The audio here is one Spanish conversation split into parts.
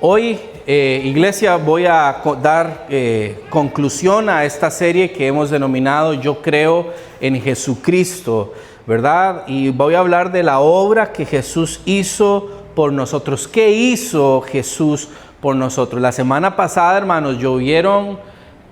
Hoy, iglesia, voy a dar conclusión a esta serie que hemos denominado Yo creo en Jesucristo, ¿verdad? Y voy a hablar de la obra que Jesús hizo por nosotros. ¿Qué hizo Jesús por nosotros? La semana pasada, hermanos, llovieron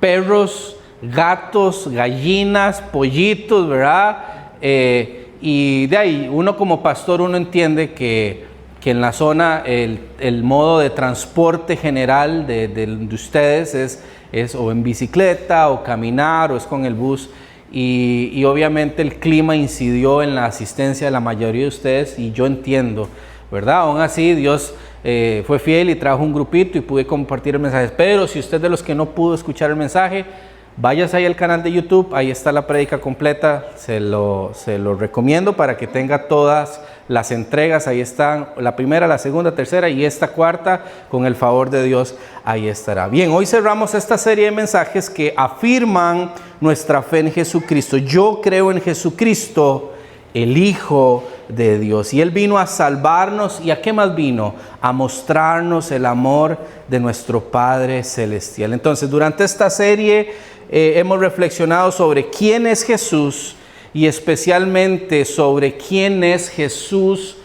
perros, gatos, gallinas, pollitos, ¿verdad? Y de ahí, uno como pastor, uno entiende que en la zona el modo de transporte general de ustedes es o en bicicleta o caminar o es con el bus. Y obviamente el clima incidió en la asistencia de la mayoría de ustedes y yo entiendo, ¿verdad? Aún así Dios fue fiel y trajo un grupito y pude compartir el mensaje. Pero si usted de los que no pudo escuchar el mensaje, váyase ahí al canal de YouTube, ahí está la prédica completa, se lo recomiendo para que tenga todas las entregas, ahí están la primera, la segunda, tercera y esta cuarta, con el favor de Dios, ahí estará. Bien, hoy cerramos esta serie de mensajes que afirman nuestra fe en Jesucristo. Yo creo en Jesucristo, el Hijo de Dios, y Él vino a salvarnos. ¿Y a qué más vino? A mostrarnos el amor de nuestro Padre Celestial. Entonces, durante esta serie hemos reflexionado sobre quién es Jesús y especialmente sobre quién es Jesús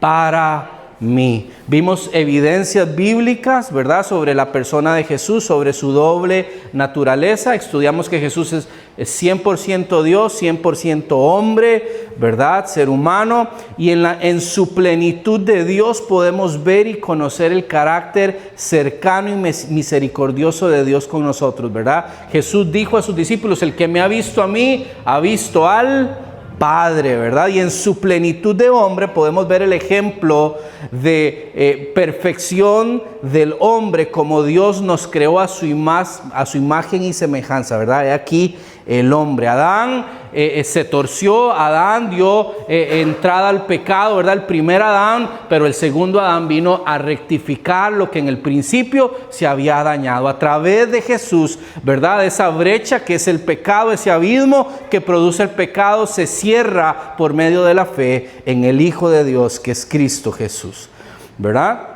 para mí. Vimos evidencias bíblicas, ¿verdad?, sobre la persona de Jesús, sobre su doble naturaleza. Estudiamos que Jesús es 100% Dios, 100% hombre, ¿verdad?, ser humano. Y en su plenitud de Dios podemos ver y conocer el carácter cercano y misericordioso de Dios con nosotros, ¿verdad? Jesús dijo a sus discípulos: el que me ha visto a mí, ha visto al Padre, ¿verdad? Y en su plenitud de hombre podemos ver el ejemplo de perfección del hombre, como Dios nos creó a su imagen y semejanza, ¿verdad? Aquí el hombre, Adán se torció, Adán dio entrada al pecado, ¿verdad? El primer Adán, pero el segundo Adán vino a rectificar lo que en el principio se había dañado. A través de Jesús, ¿verdad? Esa brecha que es el pecado, ese abismo que produce el pecado, se cierra por medio de la fe en el Hijo de Dios, que es Cristo Jesús, ¿verdad?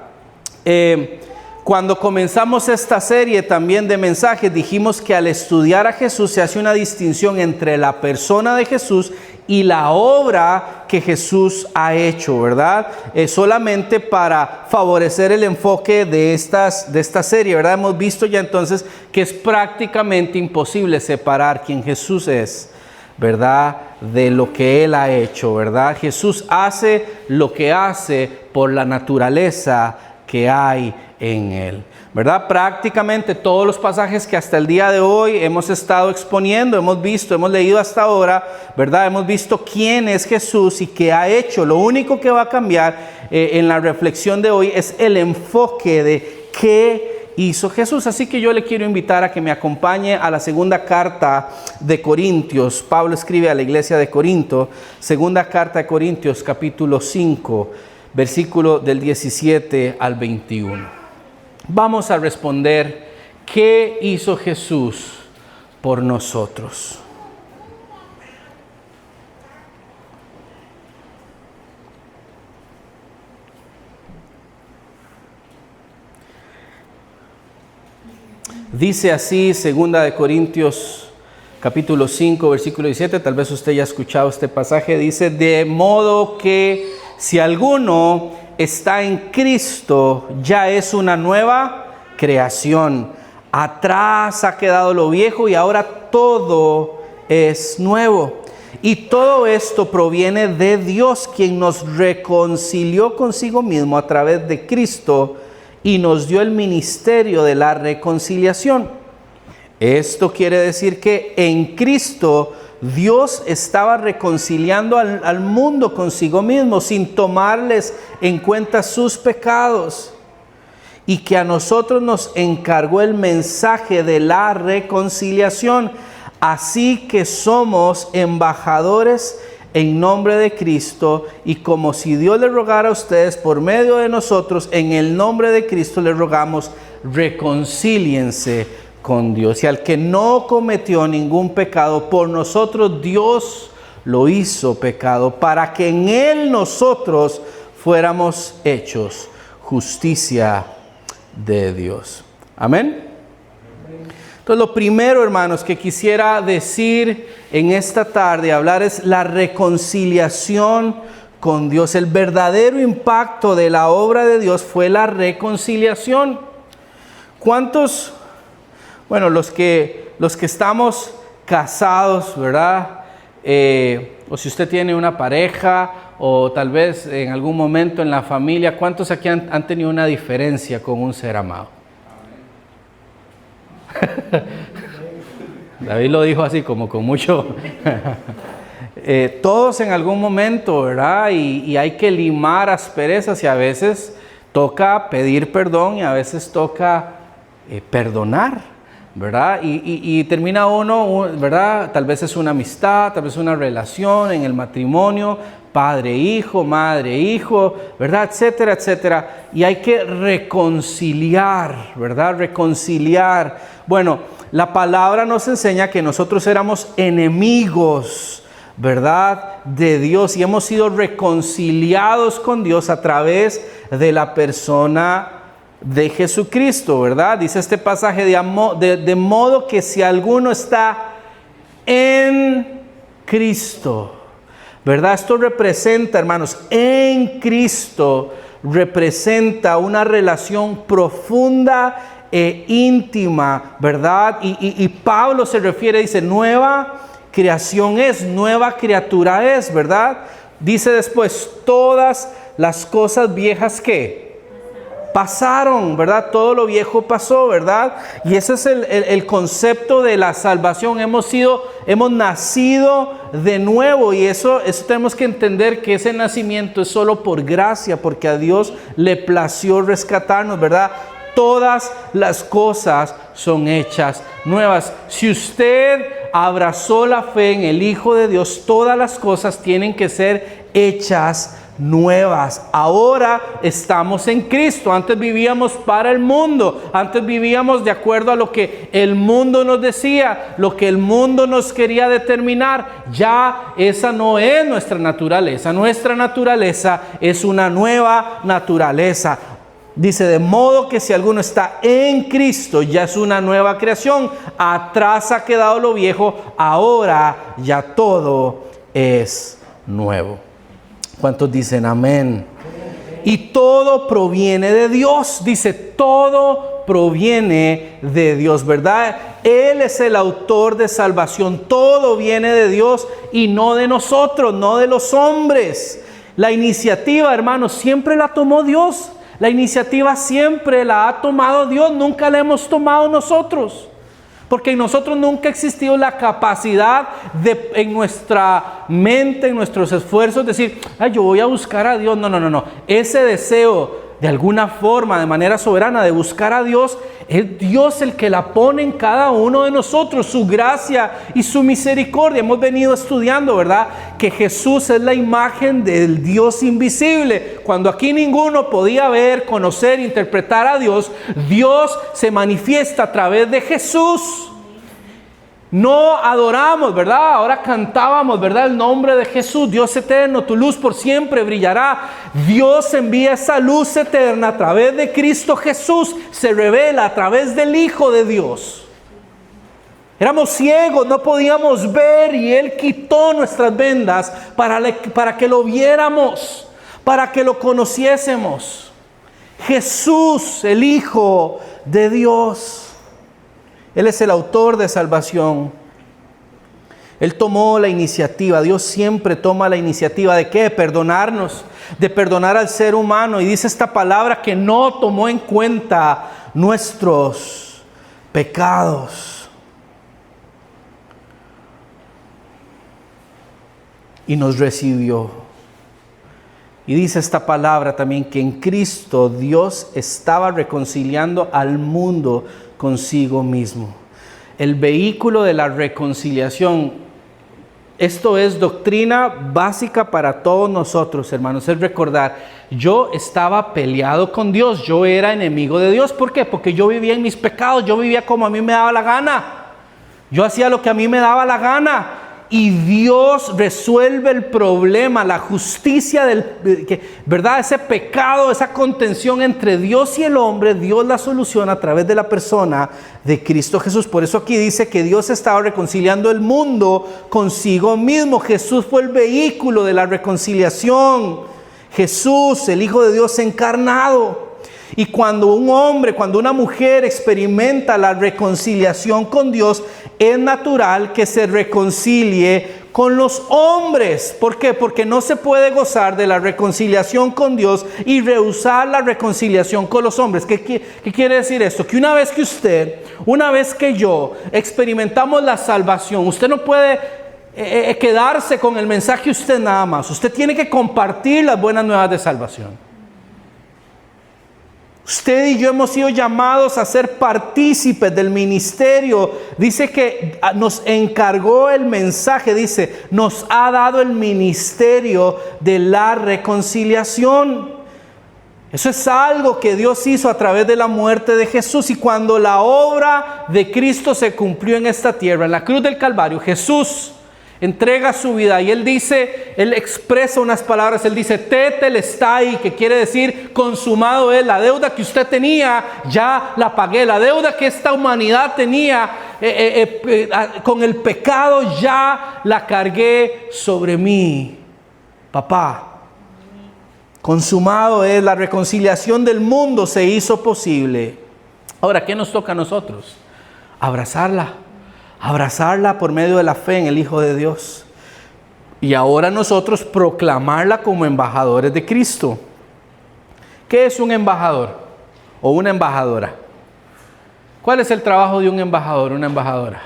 Cuando comenzamos esta serie también de mensajes, dijimos que al estudiar a Jesús se hace una distinción entre la persona de Jesús y la obra que Jesús ha hecho, ¿verdad? Solamente para favorecer el enfoque de esta serie, ¿verdad? Hemos visto ya entonces que es prácticamente imposible separar quién Jesús es, ¿verdad?, de lo que Él ha hecho, ¿verdad? Jesús hace lo que hace por la naturaleza que hay en Él, ¿verdad? Prácticamente todos los pasajes que hasta el día de hoy hemos estado exponiendo, hemos leído hasta ahora, ¿verdad? Hemos visto quién es Jesús y qué ha hecho. Lo único que va a cambiar en la reflexión de hoy es el enfoque de qué hizo Jesús. Así que yo le quiero invitar a que me acompañe a la segunda carta de Corintios. Pablo escribe a la iglesia de Corinto, segunda carta de Corintios, capítulo 5, versículo del 17 al 21. Vamos a responder, ¿qué hizo Jesús por nosotros? Dice así, segunda de Corintios, capítulo 5, versículo 17, tal vez usted ya ha escuchado este pasaje, dice: de modo que si alguno está en Cristo, ya es una nueva creación. Atrás ha quedado lo viejo y ahora todo es nuevo. Y todo esto proviene de Dios, quien nos reconcilió consigo mismo a través de Cristo y nos dio el ministerio de la reconciliación. Esto quiere decir que en Cristo Dios estaba reconciliando al mundo consigo mismo sin tomarles en cuenta sus pecados, y que a nosotros nos encargó el mensaje de la reconciliación. Así que somos embajadores en nombre de Cristo, y como si Dios le rogara a ustedes por medio de nosotros, en el nombre de Cristo les rogamos: reconcíliense con Dios. Y al que no cometió ningún pecado, por nosotros Dios lo hizo pecado, para que en Él nosotros fuéramos hechos justicia de Dios. Amén. Entonces, lo primero, hermanos, que quisiera decir en esta tarde, hablar, es la reconciliación con Dios. El verdadero impacto de la obra de Dios fue la reconciliación. ¿Cuántos? Bueno, los que estamos casados, ¿verdad? O si usted tiene una pareja, o tal vez en algún momento en la familia, ¿cuántos aquí han tenido una diferencia con un ser amado? David lo dijo así como con mucho... todos en algún momento, ¿verdad? Y hay que limar asperezas, y a veces toca pedir perdón y a veces toca perdonar, ¿verdad? Y termina uno, ¿verdad? Tal vez es una amistad, tal vez una relación en el matrimonio, padre-hijo, madre-hijo, ¿verdad? Etcétera, etcétera. Y hay que reconciliar, ¿verdad? Reconciliar. Bueno, la palabra nos enseña que nosotros éramos enemigos, ¿verdad? De Dios, y hemos sido reconciliados con Dios a través de la persona de Jesucristo, ¿verdad? Dice este pasaje, de modo que si alguno está en Cristo, ¿verdad? Esto representa, hermanos, en Cristo representa una relación profunda e íntima, ¿verdad? Y Pablo se refiere, dice, nueva creación es, nueva criatura es, ¿verdad? Dice después, todas las cosas viejas que pasaron, ¿verdad? Todo lo viejo pasó, ¿verdad? Y ese es el concepto de la salvación. Hemos nacido de nuevo, y eso tenemos que entender, que ese nacimiento es solo por gracia, porque a Dios le plació rescatarnos, ¿verdad? Todas las cosas son hechas nuevas. Si usted abrazó la fe en el Hijo de Dios, todas las cosas tienen que ser hechas nuevas. Ahora estamos en Cristo. Antes vivíamos para el mundo. Antes vivíamos de acuerdo a lo que el mundo nos decía, lo que el mundo nos quería determinar. Ya esa no es nuestra naturaleza. Nuestra naturaleza es una nueva naturaleza. Dice, de modo que si alguno está en Cristo, ya es una nueva creación. Atrás ha quedado lo viejo, ahora ya todo es nuevo. ¿Cuántos dicen amén? Y todo proviene de Dios. Dice, todo proviene de Dios, ¿verdad? Él es el autor de salvación. Todo viene de Dios y no de nosotros, no de los hombres. La iniciativa, hermanos, siempre la tomó Dios. La iniciativa siempre la ha tomado Dios, nunca la hemos tomado nosotros. Porque en nosotros nunca ha existido la capacidad de, en nuestra mente, en nuestros esfuerzos, decir, yo voy a buscar a Dios. No. Ese deseo, de alguna forma, de manera soberana, de buscar a Dios, es Dios el que la pone en cada uno de nosotros, su gracia y su misericordia. Hemos venido estudiando, ¿verdad?, que Jesús es la imagen del Dios invisible. Cuando aquí ninguno podía ver, conocer, interpretar a Dios, Dios se manifiesta a través de Jesús. No adoramos, ¿verdad? Ahora cantábamos, ¿verdad? El nombre de Jesús, Dios eterno, tu luz por siempre brillará. Dios envía esa luz eterna a través de Cristo Jesús, se revela a través del Hijo de Dios. Éramos ciegos, no podíamos ver, y Él quitó nuestras vendas para que lo viéramos, para que lo conociésemos. Jesús, el Hijo de Dios. Él es el autor de salvación. Él tomó la iniciativa. Dios siempre toma la iniciativa de ¿qué? Perdonarnos, de perdonar al ser humano. Y dice esta palabra que no tomó en cuenta nuestros pecados. Y nos recibió. Y dice esta palabra también que en Cristo Dios estaba reconciliando al mundo consigo mismo. El vehículo de la reconciliación, esto es doctrina básica para todos nosotros, hermanos, es recordar, yo estaba peleado con Dios, yo era enemigo de Dios. ¿Por qué? Porque yo vivía en mis pecados, yo vivía como a mí me daba la gana, yo hacía lo que a mí me daba la gana. y Dios resuelve el problema, la justicia ¿verdad? Ese pecado, esa contención entre Dios y el hombre, Dios la soluciona a través de la persona de Cristo Jesús. Por eso aquí dice que Dios estaba reconciliando el mundo consigo mismo. Jesús fue el vehículo de la reconciliación. Jesús, el Hijo de Dios encarnado. Y cuando un hombre, cuando una mujer experimenta la reconciliación con Dios, es natural que se reconcilie con los hombres. ¿Por qué? Porque no se puede gozar de la reconciliación con Dios y rehusar la reconciliación con los hombres. ¿Qué quiere decir esto? Que una vez que usted, una vez que yo experimentamos la salvación, usted no puede quedarse con el mensaje usted nada más. Usted tiene que compartir las buenas nuevas de salvación. Usted y yo hemos sido llamados a ser partícipes del ministerio. Dice que nos encargó el mensaje, dice, nos ha dado el ministerio de la reconciliación. Eso es algo que Dios hizo a través de la muerte de Jesús. Y cuando la obra de Cristo se cumplió en esta tierra, en la cruz del Calvario, Jesús entrega su vida y Él dice, Él expresa unas palabras, Él dice, tetelestai, que quiere decir consumado es. La deuda que usted tenía, ya la pagué. La deuda que esta humanidad tenía con el pecado, ya la cargué sobre mí. Papá, consumado es. La reconciliación del mundo se hizo posible. Ahora, ¿qué nos toca a nosotros? Abrazarla por medio de la fe en el Hijo de Dios. Y ahora nosotros proclamarla como embajadores de Cristo. ¿Qué es un embajador o una embajadora? ¿Cuál es el trabajo de un embajador, una embajadora?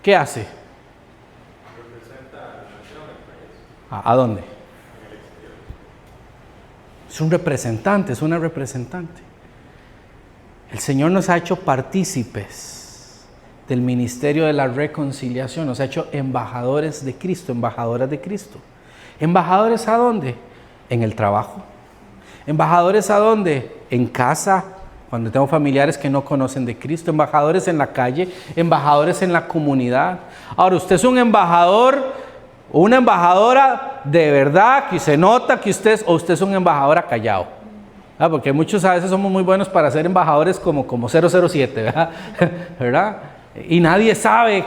¿Qué hace? ¿A dónde? Es un representante, es una representante. El Señor nos ha hecho partícipes del ministerio de la reconciliación. Nos ha hecho embajadores de Cristo, embajadoras de Cristo. ¿Embajadores a dónde? En el trabajo. ¿Embajadores a dónde? En casa, cuando tengo familiares que no conocen de Cristo. Embajadores en la calle, embajadores en la comunidad. Ahora, usted es un embajador o una embajadora de verdad, que se nota que usted es un embajador callado. Porque muchos a veces somos muy buenos para ser embajadores como 007, ¿verdad? ¿Verdad? Y nadie sabe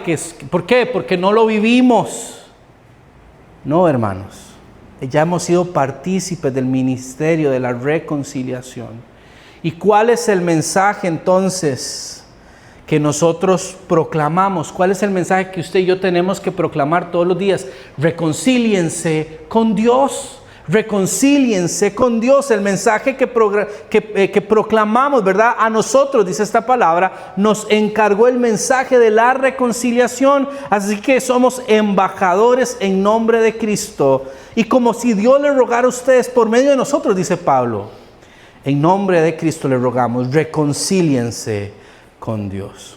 ¿por qué? Porque no lo vivimos. No, hermanos. Ya hemos sido partícipes del ministerio de la reconciliación. ¿Y cuál es el mensaje entonces que nosotros proclamamos? ¿Cuál es el mensaje que usted y yo tenemos que proclamar todos los días? Reconcíliense con Dios. Reconcíliense con Dios. El mensaje que proclamamos, ¿verdad? A nosotros, dice esta palabra, nos encargó el mensaje de la reconciliación. Así que somos embajadores en nombre de Cristo. Y como si Dios le rogara a ustedes por medio de nosotros, dice Pablo, en nombre de Cristo le rogamos, reconcíliense con Dios.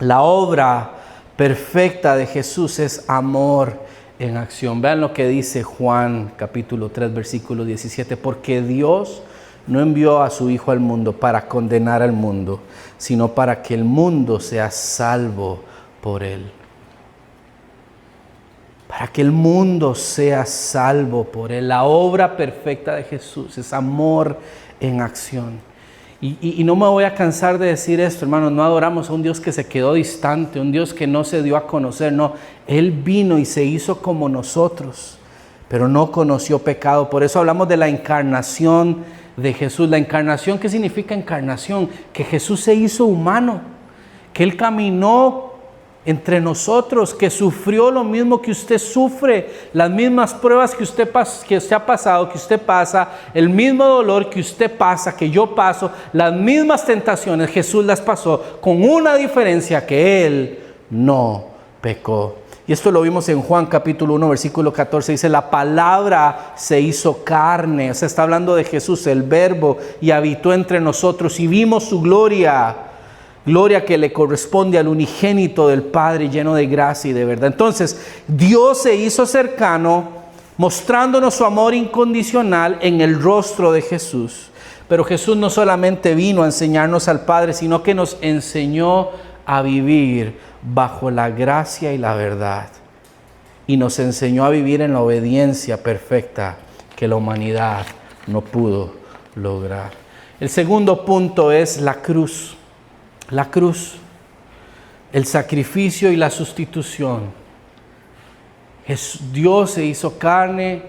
La obra perfecta de Jesús es amor en acción. Vean lo que dice Juan capítulo 3 versículo 17. Porque Dios no envió a su Hijo al mundo para condenar al mundo, sino para que el mundo sea salvo por Él. Para que el mundo sea salvo por Él. La obra perfecta de Jesús es amor en acción. Y no me voy a cansar de decir esto, hermanos. No adoramos a un Dios que se quedó distante, un Dios que no se dio a conocer. No, Él vino y se hizo como nosotros, pero no conoció pecado. Por eso hablamos de la encarnación de Jesús. La encarnación, ¿qué significa encarnación? Que Jesús se hizo humano, que Él caminó entre nosotros, que sufrió lo mismo que usted sufre, las mismas pruebas que usted ha pasado, que usted pasa, el mismo dolor que usted pasa, que yo paso, las mismas tentaciones Jesús las pasó, con una diferencia, que Él no pecó. Y esto lo vimos en Juan capítulo 1 versículo 14, dice, la palabra se hizo carne. O sea, está hablando de Jesús, el verbo, y habitó entre nosotros y vimos su gloria. Gloria que le corresponde al unigénito del Padre, lleno de gracia y de verdad. Entonces, Dios se hizo cercano, mostrándonos su amor incondicional en el rostro de Jesús. Pero Jesús no solamente vino a enseñarnos al Padre, sino que nos enseñó a vivir bajo la gracia y la verdad. Y nos enseñó a vivir en la obediencia perfecta que la humanidad no pudo lograr. El segundo punto es la cruz. La cruz, el sacrificio y la sustitución. Dios se hizo carne,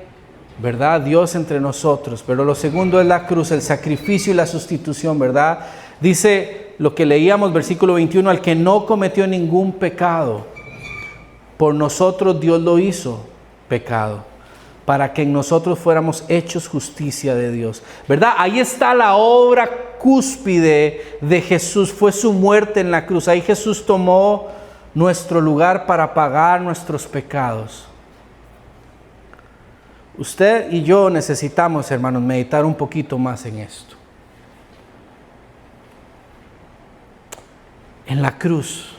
¿verdad? Dios entre nosotros. Pero lo segundo es la cruz, el sacrificio y la sustitución, ¿verdad? Dice lo que leíamos, versículo 21, al que no cometió ningún pecado, por nosotros Dios lo hizo pecado, para que en nosotros fuéramos hechos justicia de Dios, ¿verdad? Ahí está la obra cúspide de Jesús, fue su muerte en la cruz. Ahí Jesús tomó nuestro lugar para pagar nuestros pecados. Usted y yo necesitamos, hermanos, meditar un poquito más en esto. En la cruz,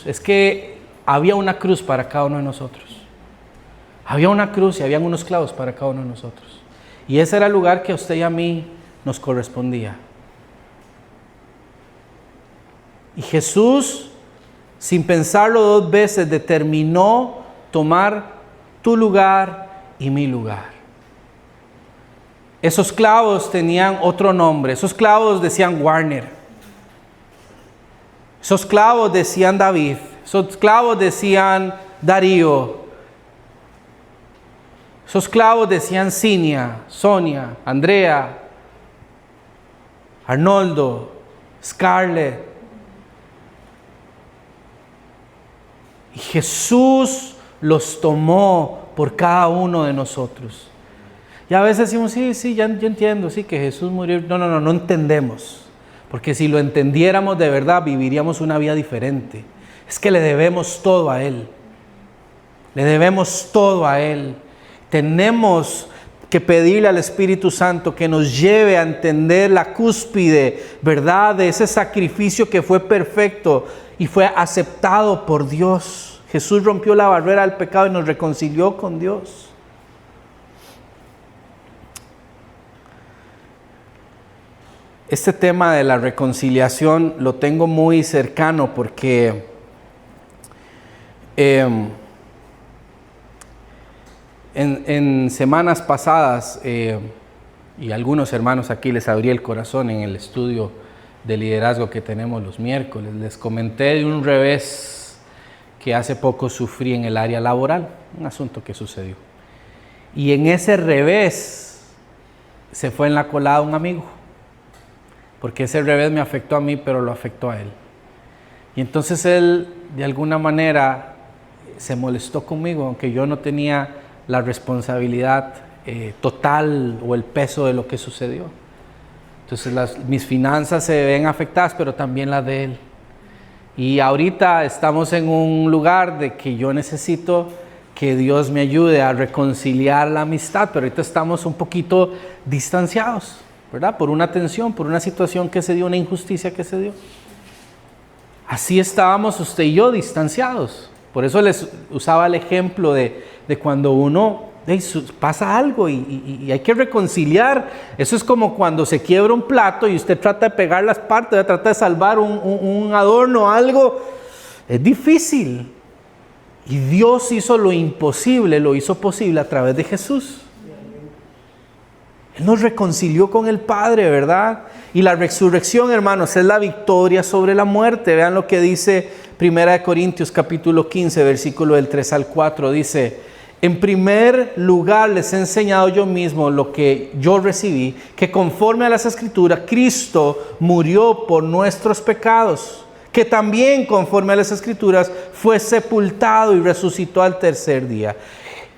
es que había una cruz para cada uno de nosotros. Había una cruz y habían unos clavos para cada uno de nosotros. Y ese era el lugar que a usted y a mí nos correspondía. Y Jesús, sin pensarlo dos veces, determinó tomar tu lugar y mi lugar. Esos clavos tenían otro nombre. Esos clavos decían Warner. Esos clavos decían David. Esos clavos decían Darío. Esos clavos decían Cinia, Sonia, Andrea, Arnoldo, Scarlett. Y Jesús los tomó por cada uno de nosotros. Y a veces decimos, sí, yo entiendo, sí, que Jesús murió. No entendemos. Porque si lo entendiéramos de verdad, viviríamos una vida diferente. Es que le debemos todo a Él. Le debemos todo a Él. Tenemos que pedirle al Espíritu Santo que nos lleve a entender la cúspide, ¿verdad?, de ese sacrificio que fue perfecto y fue aceptado por Dios. Jesús rompió la barrera del pecado y nos reconcilió con Dios. Este tema de la reconciliación lo tengo muy cercano porque en semanas pasadas, y algunos hermanos aquí les abrí el corazón en el estudio de liderazgo que tenemos los miércoles, les comenté de un revés que hace poco sufrí en el área laboral, un asunto que sucedió. Y en ese revés se fue en la colada un amigo, porque ese revés me afectó a mí, pero lo afectó a él. Y entonces él, de alguna manera, se molestó conmigo, aunque yo no tenía la responsabilidad total o el peso de lo que sucedió. Entonces mis finanzas se ven afectadas, pero también las de él. Y ahorita estamos en un lugar de que yo necesito que Dios me ayude a reconciliar la amistad, pero ahorita estamos un poquito distanciados, ¿verdad? Por una tensión, por una situación que se dio, una injusticia que se dio. Así estábamos usted y yo distanciados. Por eso les usaba el ejemplo de cuando uno pasa algo y hay que reconciliar. Eso es como cuando se quiebra un plato y usted trata de pegar las partes, trata de salvar un adorno, algo. Es difícil. Y Dios hizo lo imposible, lo hizo posible a través de Jesús. Él nos reconcilió con el Padre, ¿verdad? Y la resurrección, hermanos, es la victoria sobre la muerte. Vean lo que dice 1 Corintios capítulo 15, versículo del 3 al 4. Dice: en primer lugar les he enseñado yo mismo lo que yo recibí, que conforme a las Escrituras, Cristo murió por nuestros pecados, que también conforme a las Escrituras fue sepultado y resucitó al tercer día.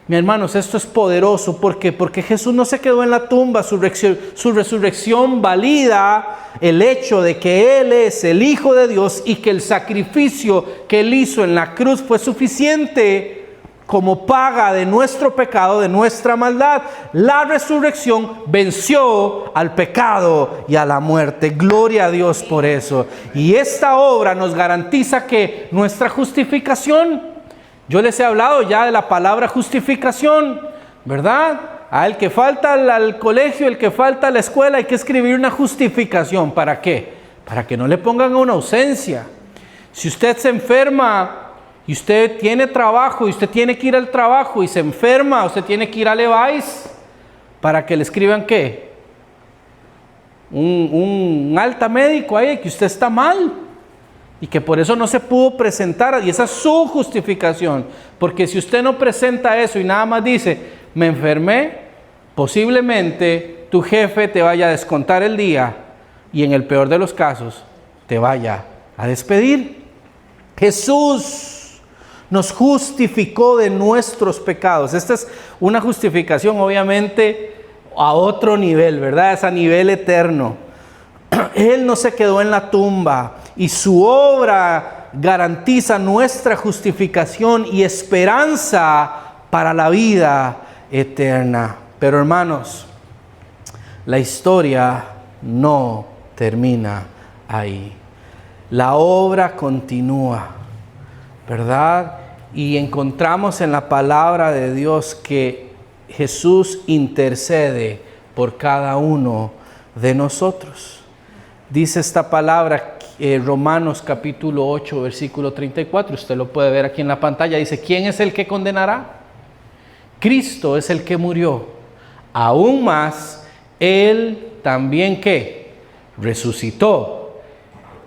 Mis hermanos, esto es poderoso. ¿Por qué? Porque Jesús no se quedó en la tumba. Su resurrección valida el hecho de que Él es el Hijo de Dios y que el sacrificio que Él hizo en la cruz fue suficiente como paga de nuestro pecado, de nuestra maldad. La resurrección venció al pecado y a la muerte. Gloria a Dios por eso. Y esta obra nos garantiza que nuestra justificación, yo les he hablado ya de la palabra justificación, ¿verdad? Al que falta al colegio, el que falta a la escuela, hay que escribir una justificación. ¿Para qué? Para que no le pongan una ausencia. Si usted se enferma y usted tiene trabajo y usted tiene que ir al trabajo y se enferma, usted tiene que ir a Levi's para que le escriban ¿qué? Un alta médico ahí, que usted está mal y que por eso no se pudo presentar, y esa es su justificación, porque si usted no presenta eso y nada más dice, me enfermé, posiblemente tu jefe te vaya a descontar el día y en el peor de los casos te vaya a despedir. Jesús nos justificó de nuestros pecados. Esta es una justificación obviamente a otro nivel, ¿verdad? Es a nivel eterno. Él no se quedó en la tumba y su obra garantiza nuestra justificación y esperanza para la vida eterna. Pero hermanos, la historia no termina ahí. La obra continúa, ¿verdad? Y encontramos en la palabra de Dios que Jesús intercede por cada uno de nosotros. Dice esta palabra, Romanos capítulo 8, versículo 34. Usted lo puede ver aquí en la pantalla. Dice, ¿quién es el que condenará? Cristo es el que murió. Aún más, Él también ¿qué? Resucitó.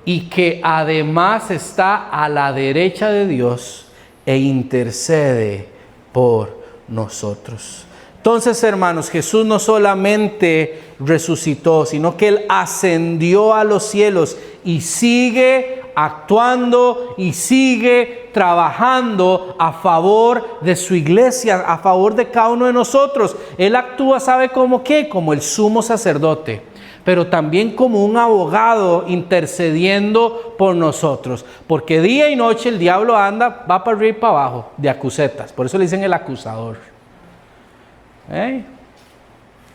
Y que además está a la derecha de Dios e intercede por nosotros. Entonces, hermanos, Jesús no solamente resucitó, sino que Él ascendió a los cielos y sigue actuando y sigue trabajando a favor de su iglesia, a favor de cada uno de nosotros. Él actúa, ¿sabe cómo qué? Como el sumo sacerdote, pero también como un abogado intercediendo por nosotros. Porque día y noche el diablo anda, va para arriba y para abajo, de acusetas. Por eso le dicen el acusador. Vea,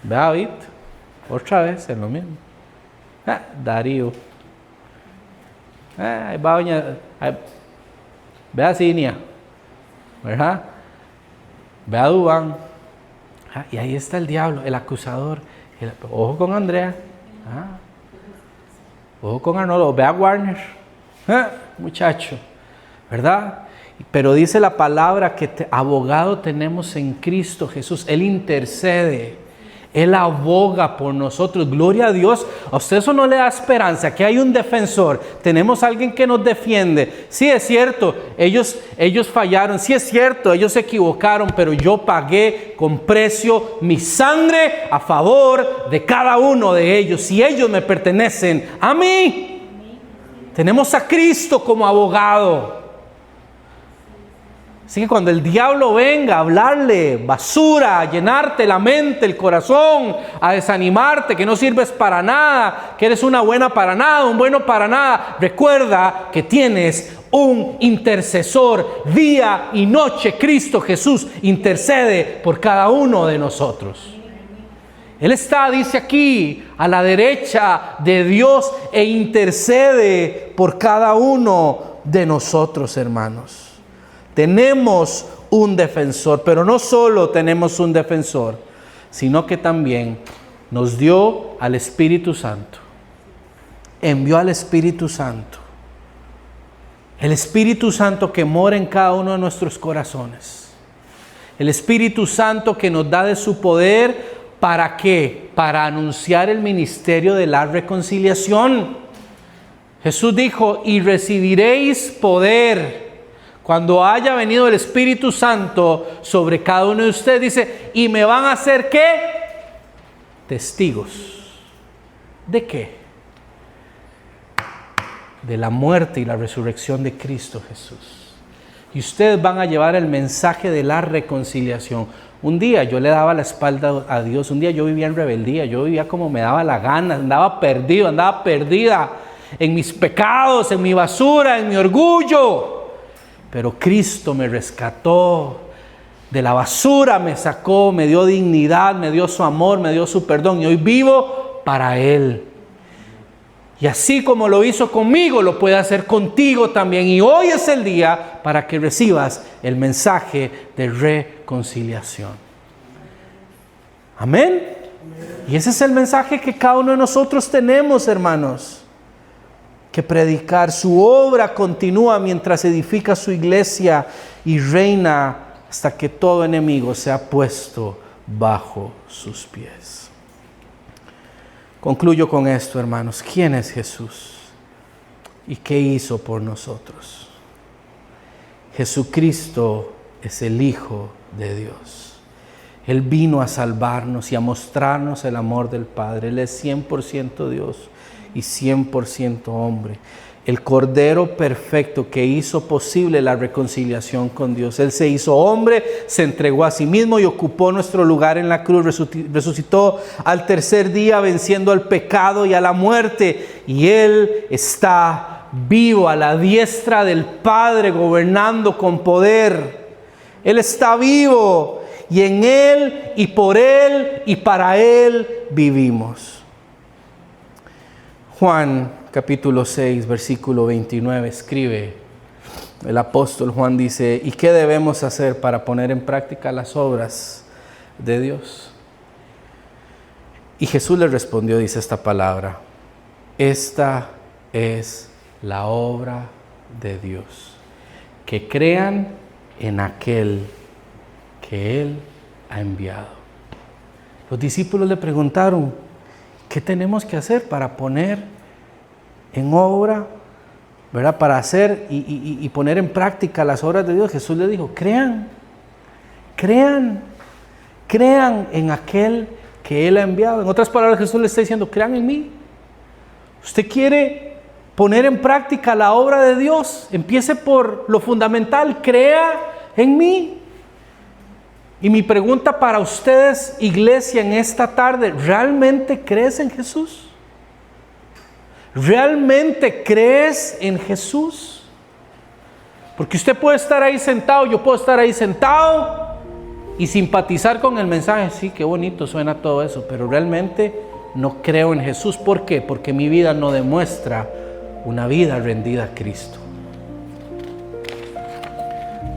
David, otra vez es lo mismo. Darío. Ahí va doña. Vea Cinia, ¿verdad? Vea Dubán. Y ahí está el diablo, el acusador. Ojo con Andrea. Ojo con Arnoldo. Vea Warner. Muchacho, ¿verdad? Pero dice la palabra que abogado tenemos en Cristo Jesús. Él intercede. Él aboga por nosotros. Gloria a Dios. A usted eso no le da esperanza. Que hay un defensor. Tenemos alguien que nos defiende. Sí, es cierto. Ellos fallaron. Sí, es cierto. Ellos se equivocaron. Pero yo pagué con precio mi sangre a favor de cada uno de ellos. Y ellos me pertenecen a mí. Tenemos a Cristo como abogado. Así que cuando el diablo venga a hablarle basura, a llenarte la mente, el corazón, a desanimarte, que no sirves para nada, que eres una buena para nada, un bueno para nada, recuerda que tienes un intercesor día y noche. Cristo Jesús intercede por cada uno de nosotros. Él está, dice aquí, a la derecha de Dios e intercede por cada uno de nosotros, hermanos. Tenemos un defensor, pero no solo tenemos un defensor, sino que también nos dio al Espíritu Santo. Envió al Espíritu Santo. El Espíritu Santo que mora en cada uno de nuestros corazones. El Espíritu Santo que nos da de su poder, ¿para qué? Para anunciar el ministerio de la reconciliación. Jesús dijo, y recibiréis poder cuando haya venido el Espíritu Santo sobre cada uno de ustedes. Dice, y me van a hacer ¿qué? Testigos. ¿De qué? De la muerte y la resurrección de Cristo Jesús. Y ustedes van a llevar el mensaje de la reconciliación. Un día yo le daba la espalda a Dios. Un día yo vivía en rebeldía. Yo vivía como me daba la gana. Andaba perdido, andaba perdida en mis pecados, en mi basura, en mi orgullo. Pero Cristo me rescató de la basura, me sacó, me dio dignidad, me dio su amor, me dio su perdón. Y hoy vivo para Él. Y así como lo hizo conmigo, lo puede hacer contigo también. Y hoy es el día para que recibas el mensaje de reconciliación. Amén. Y ese es el mensaje que cada uno de nosotros tenemos, hermanos. que predicar. Su obra continúa mientras edifica su iglesia y reina hasta que todo enemigo sea puesto bajo sus pies. Concluyo con esto, hermanos. ¿Quién es Jesús? ¿Y qué hizo por nosotros? Jesucristo es el Hijo de Dios. Él vino a salvarnos y a mostrarnos el amor del Padre. Él es 100% Dios y 100% hombre. El Cordero perfecto que hizo posible la reconciliación con Dios. Él se hizo hombre, se entregó a sí mismo y ocupó nuestro lugar en la cruz. Resucitó al tercer día venciendo al pecado y a la muerte. Y Él está vivo a la diestra del Padre, gobernando con poder. Él está vivo y en Él y por Él y para Él vivimos. Juan capítulo 6, versículo 29 escribe, el apóstol Juan dice: ¿y qué debemos hacer para poner en práctica las obras de Dios? Y Jesús le respondió, dice esta palabra: esta es la obra de Dios, que crean en aquel que Él ha enviado. Los discípulos le preguntaron: ¿qué tenemos que hacer para poner en obra, ¿verdad? Para hacer y poner en práctica las obras de Dios? Jesús le dijo: crean en aquel que Él ha enviado. En otras palabras, Jesús le está diciendo: crean en mí. Usted quiere poner en práctica la obra de Dios, empiece por lo fundamental: crea en mí. Y mi pregunta para ustedes, iglesia, en esta tarde: ¿realmente crees en Jesús? ¿Realmente crees en Jesús? Porque usted puede estar ahí sentado, yo puedo estar ahí sentado y simpatizar con el mensaje. Sí, qué bonito suena todo eso, pero realmente no creo en Jesús. ¿Por qué? Porque mi vida no demuestra una vida rendida a Cristo.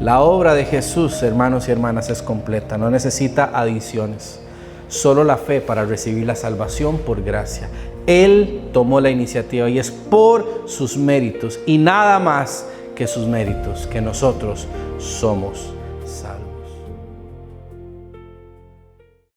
La obra de Jesús, hermanos y hermanas, es completa, no necesita adiciones. Solo la fe para recibir la salvación por gracia. Él tomó la iniciativa y es por sus méritos y nada más que sus méritos que nosotros somos